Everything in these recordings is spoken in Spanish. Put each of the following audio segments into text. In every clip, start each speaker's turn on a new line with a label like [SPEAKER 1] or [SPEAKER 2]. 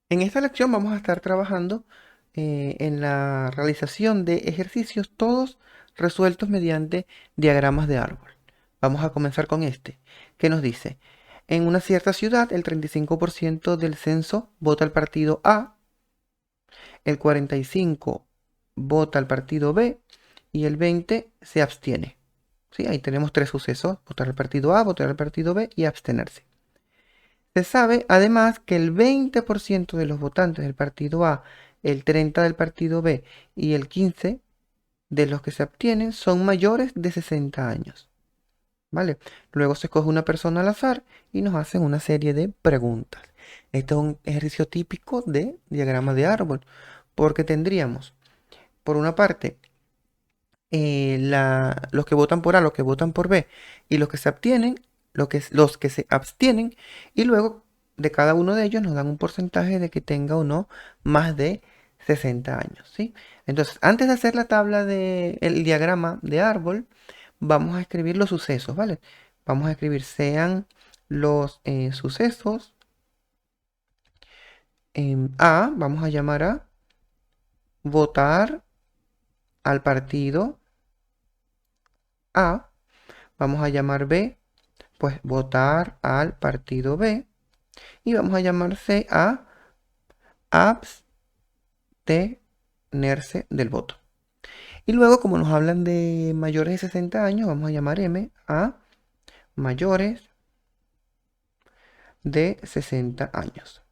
[SPEAKER 1] En esta lección vamos a estar trabajando en la realización de ejercicios todos resueltos mediante diagramas de árbol. Vamos a comenzar con este, que nos dice, en una cierta ciudad el 35% del censo vota al partido A, el 45% vota al partido B y el 20% se abstiene. ¿Sí? Ahí tenemos tres sucesos, votar al partido A, votar al partido B y abstenerse. Se sabe además que el 20% de los votantes del partido A, el 30% del partido B y el 15% de los que se abstienen son mayores de 60 años. ¿Vale? Luego se escoge una persona al azar y nos hacen una serie de preguntas. Este es un ejercicio típico de diagrama de árbol, porque tendríamos, por una parte, los que votan por A, los que votan por B y los que se abstienen, los que se abstienen, y luego de cada uno de ellos nos dan un porcentaje de que tenga o no más de 60 años, ¿sí? Entonces, antes de hacer la tabla el diagrama de árbol, vamos a escribir los sucesos, ¿vale? Vamos a escribir sean los sucesos A, vamos a llamar a votar al partido A, vamos a llamar B, pues votar al partido B y vamos a llamar C a abstenerse del voto. Y luego, como nos hablan de mayores de 60 años, vamos a llamar M a mayores de 60 años.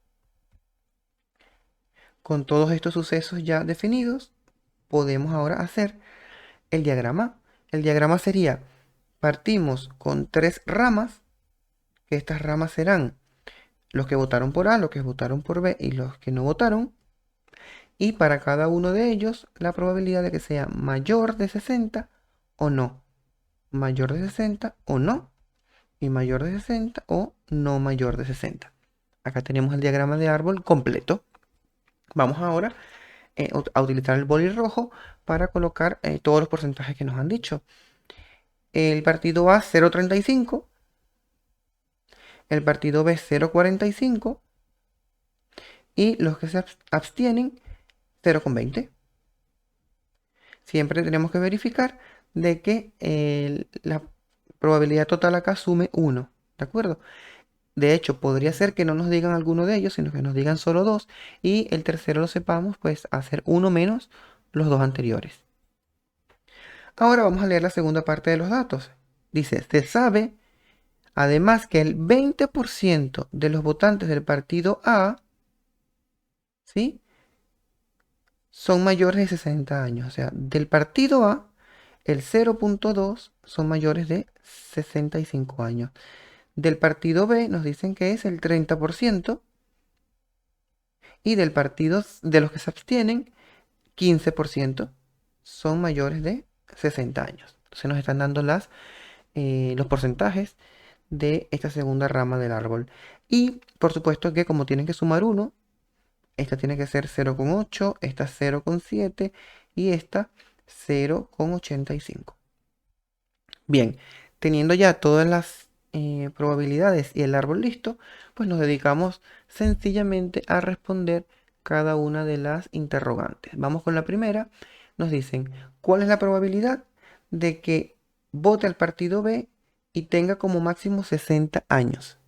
[SPEAKER 1] Con todos estos sucesos ya definidos, podemos ahora hacer el diagrama. El diagrama sería, partimos con tres ramas, que estas ramas serán los que votaron por A, los que votaron por B y los que no votaron. Y para cada uno de ellos, la probabilidad de que sea mayor de 60 o no. Mayor de 60 o no. Y mayor de 60 o no mayor de 60. Acá tenemos el diagrama de árbol completo. Vamos ahora a utilizar el boli rojo para colocar todos los porcentajes que nos han dicho. El partido A 0,35, el partido B 0,45 y los que se abstienen 0,20. Siempre tenemos que verificar de que la probabilidad total acá sume 1, ¿de acuerdo? De hecho, podría ser que no nos digan alguno de ellos, sino que nos digan solo dos y el tercero lo sepamos, pues hacer uno menos los dos anteriores. Ahora vamos a leer la segunda parte de los datos. Dice, se sabe además que el 20% de los votantes del partido A, ¿sí?, son mayores de 60 años. O sea, del partido A, el 0,2 son mayores de 65 años. Del partido B nos dicen que es el 30%. Y del partido de los que se abstienen, 15% son mayores de 60 años. Entonces nos están dando los porcentajes de esta segunda rama del árbol. Y por supuesto que como tienen que sumar 1, esta tiene que ser 0,8, esta 0,7 y esta 0,85. Bien, teniendo ya todas las probabilidades y el árbol listo, pues nos dedicamos sencillamente a responder cada una de las interrogantes. Vamos con la primera. Nos dicen, ¿cuál es la probabilidad de que vote al partido B y tenga como máximo 60 años?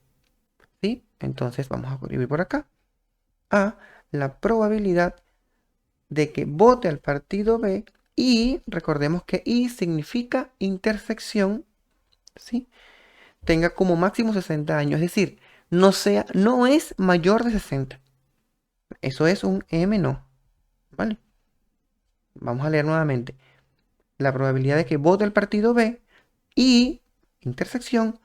[SPEAKER 1] ¿Sí? Entonces vamos a escribir por acá. A, la probabilidad de que vote al partido B y recordemos que I significa intersección, ¿sí?, tenga como máximo 60 años, es decir, no es mayor de 60. Eso es un M no, ¿vale? Vamos a leer nuevamente. La probabilidad de que vote el partido B y, intersección,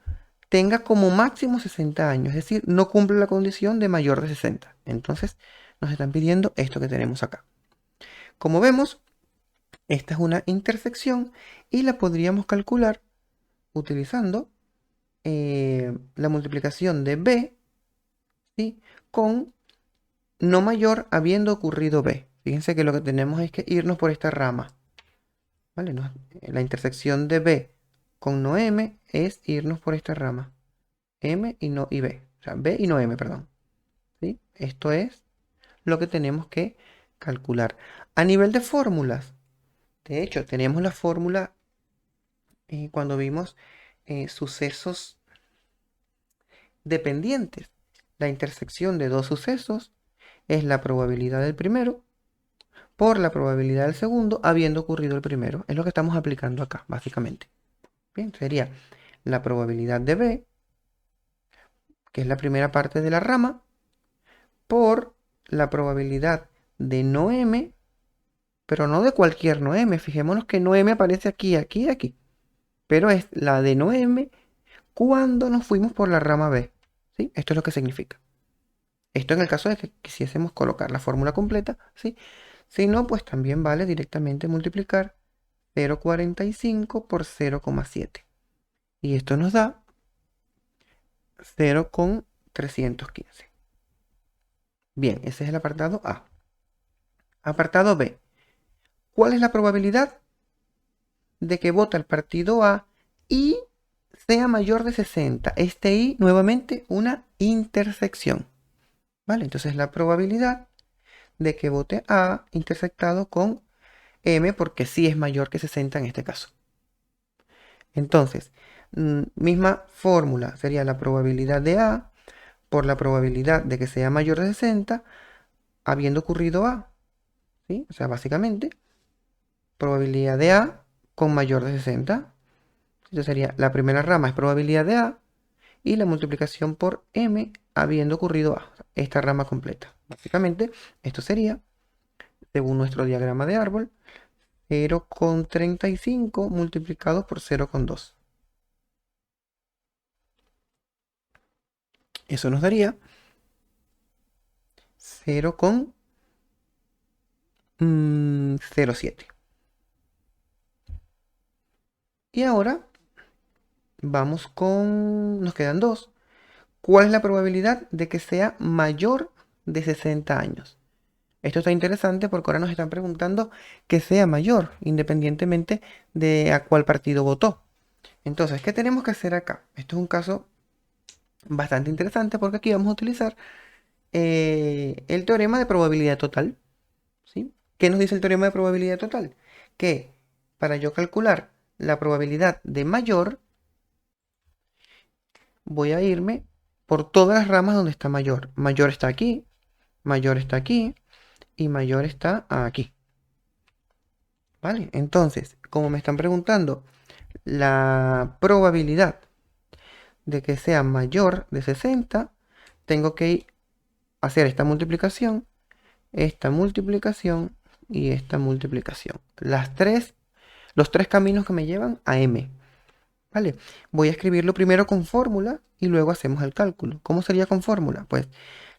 [SPEAKER 1] tenga como máximo 60 años, es decir, no cumple la condición de mayor de 60. Entonces, nos están pidiendo esto que tenemos acá. Como vemos, esta es una intersección y la podríamos calcular utilizando la multiplicación de B, ¿sí?, con no mayor habiendo ocurrido B. Fíjense que lo que tenemos es que irnos por esta rama, ¿vale? La intersección de B con no M es irnos por esta rama. M y no y B. O sea, B y no M, perdón. ¿Sí? Esto es lo que tenemos que calcular. A nivel de fórmulas, de hecho, tenemos la fórmula cuando vimos sucesos dependientes. La intersección de dos sucesos es la probabilidad del primero por la probabilidad del segundo habiendo ocurrido el primero. Es lo que estamos aplicando acá, básicamente. Bien, sería la probabilidad de B, que es la primera parte de la rama, por la probabilidad de no M, pero no de cualquier no M. Fijémonos que no M aparece aquí, aquí y aquí. Pero es la de no M cuando nos fuimos por la rama B. ¿Sí? Esto es lo que significa. Esto en el caso de que quisiésemos colocar la fórmula completa, ¿sí? Si no, pues también vale directamente multiplicar 0,45 por 0,7. Y esto nos da 0,315. Bien, ese es el apartado A. Apartado B. ¿Cuál es la probabilidad de que vote el partido A y sea mayor de 60? Este I, nuevamente, una intersección. ¿Vale? Entonces la probabilidad de que vote A intersectado con M, porque sí es mayor que 60 en este caso. Entonces, misma fórmula sería la probabilidad de A por la probabilidad de que sea mayor de 60 habiendo ocurrido A. ¿Sí? O sea, básicamente, probabilidad de A con mayor de 60. Entonces sería la primera rama es probabilidad de A y la multiplicación por M habiendo ocurrido A. Esta rama completa. Básicamente, esto sería, según nuestro diagrama de árbol, 0,35 multiplicado por 0,2. Eso nos daría 0,07. Y ahora vamos con... Nos quedan dos. ¿Cuál es la probabilidad de que sea mayor de 60 años? Esto está interesante porque ahora nos están preguntando que sea mayor, independientemente de a cuál partido votó. Entonces, ¿qué tenemos que hacer acá? Esto es un caso bastante interesante porque aquí vamos a utilizar el teorema de probabilidad total. ¿Sí? ¿Qué nos dice el teorema de probabilidad total? Que para yo calcular la probabilidad de mayor, voy a irme por todas las ramas donde está mayor. Mayor está aquí, mayor está aquí y mayor está aquí. ¿Vale? Entonces, como me están preguntando la probabilidad de que sea mayor de 60, tengo que hacer esta multiplicación y esta multiplicación. Los tres caminos que me llevan a m. ¿Vale? Voy a escribirlo primero con fórmula y luego hacemos el cálculo. ¿Cómo sería con fórmula? Pues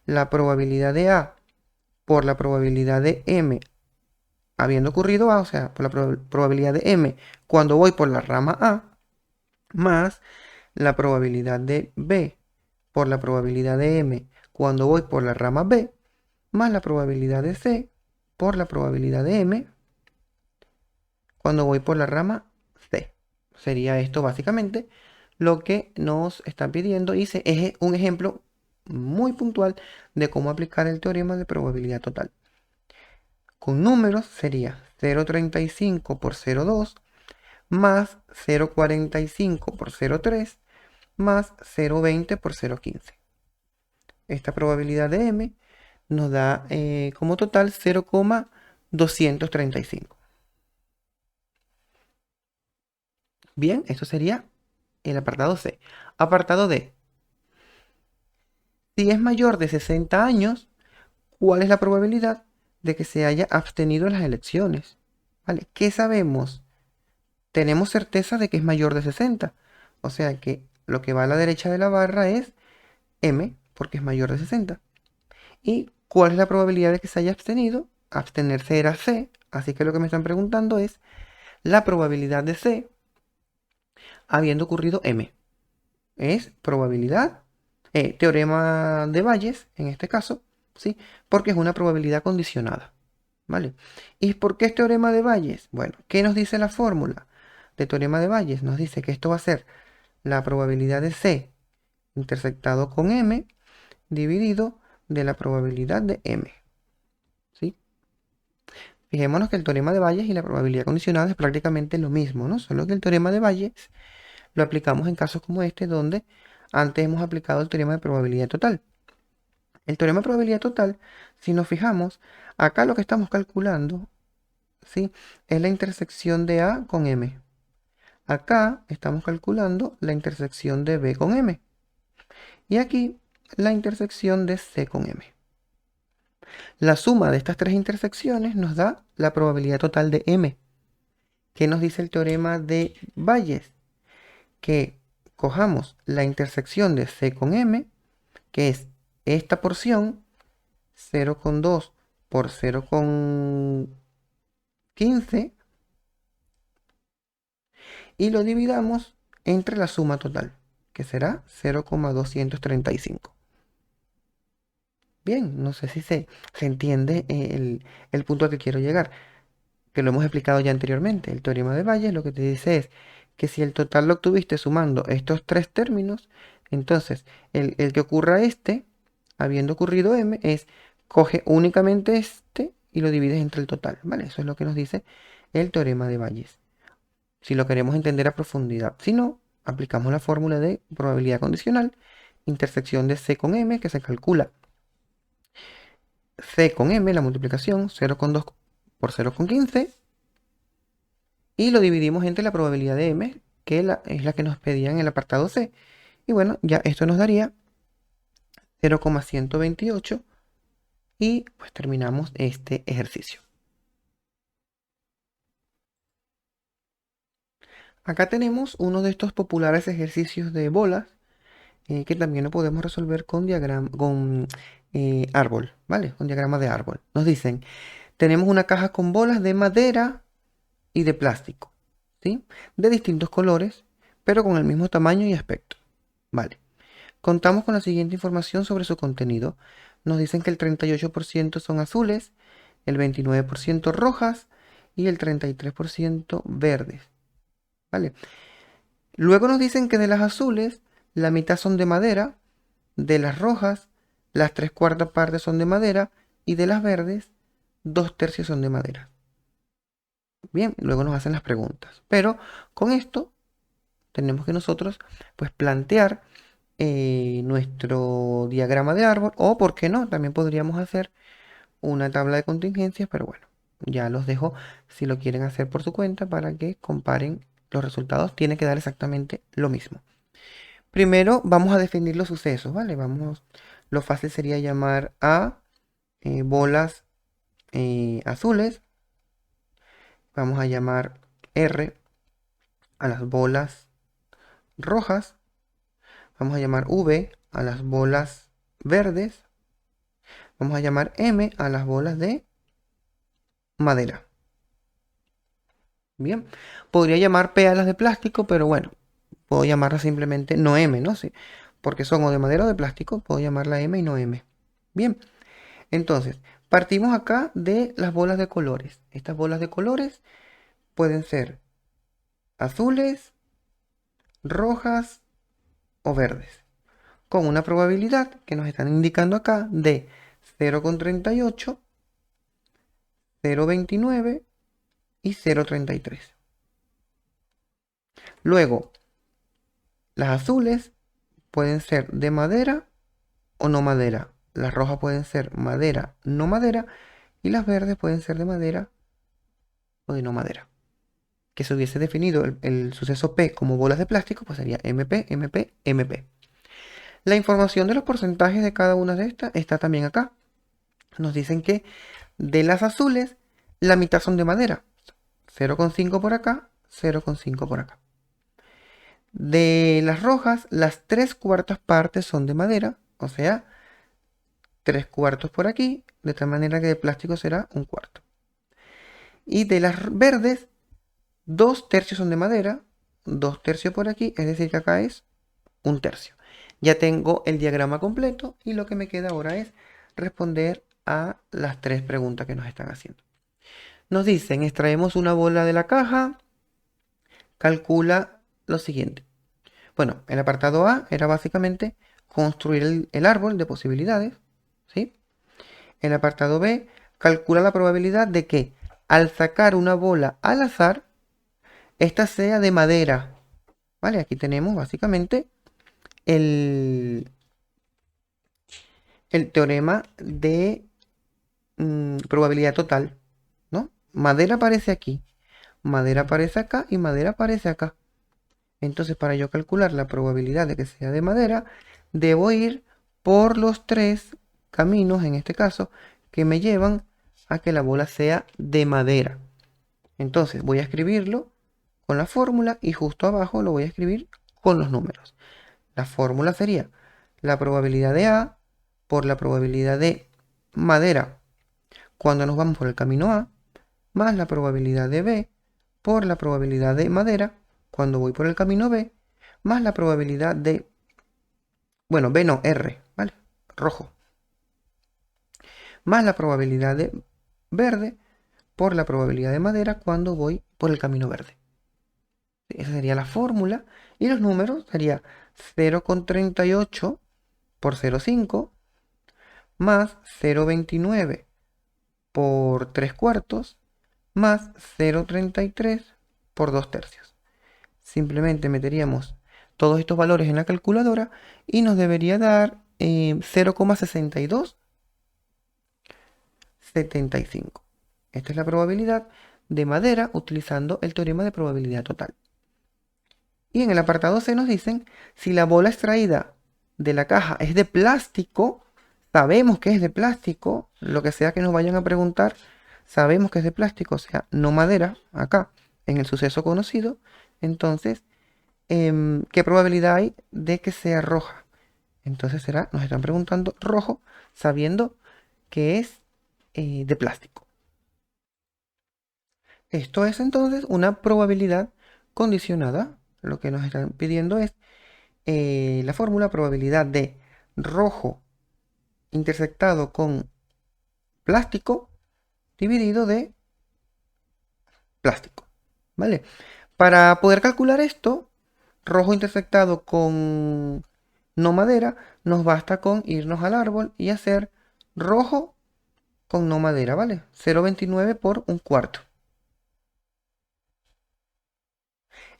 [SPEAKER 1] la probabilidad de A por la probabilidad de M habiendo ocurrido A, o sea, por la probabilidad de M cuando voy por la rama A, más la probabilidad de B por la probabilidad de M cuando voy por la rama B, más la probabilidad de C por la probabilidad de M cuando voy por la rama C. Sería esto básicamente lo que nos están pidiendo y es un ejemplo muy puntual de cómo aplicar el teorema de probabilidad total. Con números sería 0,35 por 0,2 más 0,45 por 0,3 más 0,20 por 0,15. Esta probabilidad de M nos da como total 0,235. Bien, esto sería el apartado C. Apartado D. Si es mayor de 60 años, ¿cuál es la probabilidad de que se haya abstenido en las elecciones? ¿Vale? ¿Qué sabemos? Tenemos certeza de que es mayor de 60. O sea que lo que va a la derecha de la barra es M, porque es mayor de 60. ¿Y cuál es la probabilidad de que se haya abstenido? Abstenerse era C, así que lo que me están preguntando es la probabilidad de C habiendo ocurrido M. Es probabilidad, teorema de Bayes, en este caso, ¿sí? Porque es una probabilidad condicionada, ¿vale? ¿Y por qué es teorema de Bayes? Bueno, ¿qué nos dice la fórmula de teorema de Bayes? Nos dice que esto va a ser la probabilidad de C intersectado con M dividido de la probabilidad de M. ¿sí? Fijémonos que el teorema de Bayes y la probabilidad condicional es prácticamente lo mismo, ¿no? Solo que el teorema de Bayes lo aplicamos en casos como este, donde antes hemos aplicado el teorema de probabilidad total. El teorema de probabilidad total, si nos fijamos, acá lo que estamos calculando, ¿sí? Es la intersección de A con M. Acá estamos calculando la intersección de B con M. Y aquí la intersección de C con M. La suma de estas tres intersecciones nos da la probabilidad total de M. ¿Qué nos dice el teorema de Bayes? Que cojamos la intersección de C con M, que es esta porción, 0,2 por 0,15, y lo dividamos entre la suma total, que será 0,235. Bien, no sé si se entiende el punto al que quiero llegar, que lo hemos explicado ya anteriormente. El teorema de Bayes lo que te dice es que si el total lo obtuviste sumando estos tres términos, entonces el que ocurra este, habiendo ocurrido m, es coge únicamente este y lo divides entre el total, ¿vale? Eso es lo que nos dice el teorema de Bayes, si lo queremos entender a profundidad. Si no, aplicamos la fórmula de probabilidad condicional, intersección de C con M, que se calcula C con M, la multiplicación, 0,2 por 0,15, y lo dividimos entre la probabilidad de M, que es la que nos pedía en el apartado C. Y bueno, ya esto nos daría 0,128 y pues terminamos este ejercicio. Acá tenemos uno de estos populares ejercicios de bolas, que también lo podemos resolver con árbol, ¿vale? Con diagrama de árbol. Nos dicen, tenemos una caja con bolas de madera y de plástico, ¿sí? De distintos colores, pero con el mismo tamaño y aspecto, ¿vale? Contamos con la siguiente información sobre su contenido. Nos dicen que el 38% son azules, el 29% rojas y el 33% verdes, ¿vale? Luego nos dicen que de las azules, la mitad son de madera, de las rojas, las 3/4 partes son de madera y de las verdes, 2/3 son de madera. Bien, luego nos hacen las preguntas. Pero con esto tenemos que nosotros pues plantear nuestro diagrama de árbol, o por qué no, también podríamos hacer una tabla de contingencias, pero bueno, ya los dejo si lo quieren hacer por su cuenta para que comparen los resultados. Tiene que dar exactamente lo mismo. Primero vamos a definir los sucesos, ¿vale? Lo fácil sería llamar a bolas azules, vamos a llamar R a las bolas rojas, vamos a llamar V a las bolas verdes, vamos a llamar M a las bolas de madera. Bien, podría llamar P a las de plástico, pero bueno, puedo llamarla simplemente no M, ¿no? Sí, porque son o de madera o de plástico, puedo llamarla M y no M. Bien, entonces, partimos acá de las bolas de colores. Estas bolas de colores pueden ser azules, rojas o verdes, con una probabilidad que nos están indicando acá de 0,38, 0,29 y 0,33. Luego, las azules pueden ser de madera o no madera. Las rojas pueden ser madera, no madera. Y las verdes pueden ser de madera o de no madera. Que se hubiese definido el suceso P como bolas de plástico, pues sería MP, MP, MP. La información de los porcentajes de cada una de estas está también acá. Nos dicen que de las azules, la mitad son de madera. 0,5 por acá, 0,5 por acá. De las rojas, las 3/4 partes son de madera, o sea, 3/4 por aquí, de tal manera que de plástico será 1/4. Y de las verdes, 2/3 son de madera, 2/3 por aquí, es decir que acá es 1/3. Ya tengo el diagrama completo y lo que me queda ahora es responder a las tres preguntas que nos están haciendo. Nos dicen, extraemos una bola de la caja, calcula lo siguiente. Bueno, el apartado A era básicamente construir el árbol de posibilidades, ¿sí? El apartado B, calcula la probabilidad de que al sacar una bola al azar, esta sea de madera. ¿Vale? Aquí tenemos básicamente el, el teorema de probabilidad total, ¿no? Madera aparece aquí, madera aparece acá y madera aparece acá. Entonces, para yo calcular la probabilidad de que sea de madera, debo ir por los tres caminos, en este caso, que me llevan a que la bola sea de madera. Entonces, voy a escribirlo con la fórmula y justo abajo lo voy a escribir con los números. La fórmula sería la probabilidad de A por la probabilidad de madera cuando nos vamos por el camino A, más la probabilidad de B por la probabilidad de madera cuando voy por el camino B, más la probabilidad de, bueno, B no, R, ¿vale? Rojo, más la probabilidad de verde por la probabilidad de madera cuando voy por el camino verde. Esa sería la fórmula. Y los números sería 0,38 por 0,5 más 0,29 por 3 cuartos más 0,33 por 2 tercios. Simplemente meteríamos todos estos valores en la calculadora y nos debería dar 0,6275. Esta es la probabilidad de madera utilizando el teorema de probabilidad total. Y en el apartado C nos dicen si la bola extraída de la caja es de plástico, sabemos que es de plástico, lo que sea que nos vayan a preguntar, sabemos que es de plástico, o sea, no madera, acá, en el suceso conocido, entonces, ¿qué probabilidad hay de que sea roja? Entonces será, nos están preguntando rojo, sabiendo que es de plástico. Esto es entonces una probabilidad condicionada. Lo que nos están pidiendo es la fórmula probabilidad de rojo intersectado con plástico dividido de plástico, ¿vale? Para poder calcular esto, rojo intersectado con no madera, nos basta con irnos al árbol y hacer rojo con no madera, ¿vale? 0,29 por un cuarto.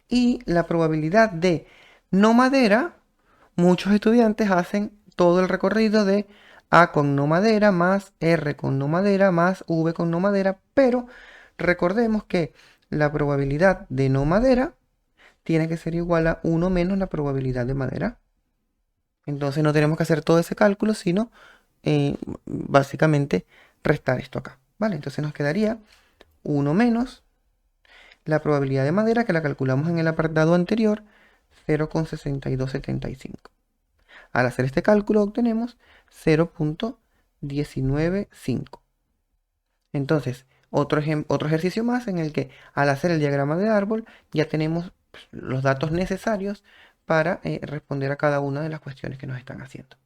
[SPEAKER 1] Y la probabilidad de no madera, muchos estudiantes hacen todo el recorrido de A con no madera más R con no madera más V con no madera, pero recordemos que la probabilidad de no madera tiene que ser igual a 1 menos la probabilidad de madera. Entonces no tenemos que hacer todo ese cálculo, sino básicamente restar esto acá, ¿vale? Entonces nos quedaría 1 menos la probabilidad de madera que la calculamos en el apartado anterior, 0,6275. Al hacer este cálculo obtenemos 0,195. Entonces, otro ejercicio más en el que al hacer el diagrama de árbol ya tenemos los datos necesarios para responder a cada una de las cuestiones que nos están haciendo.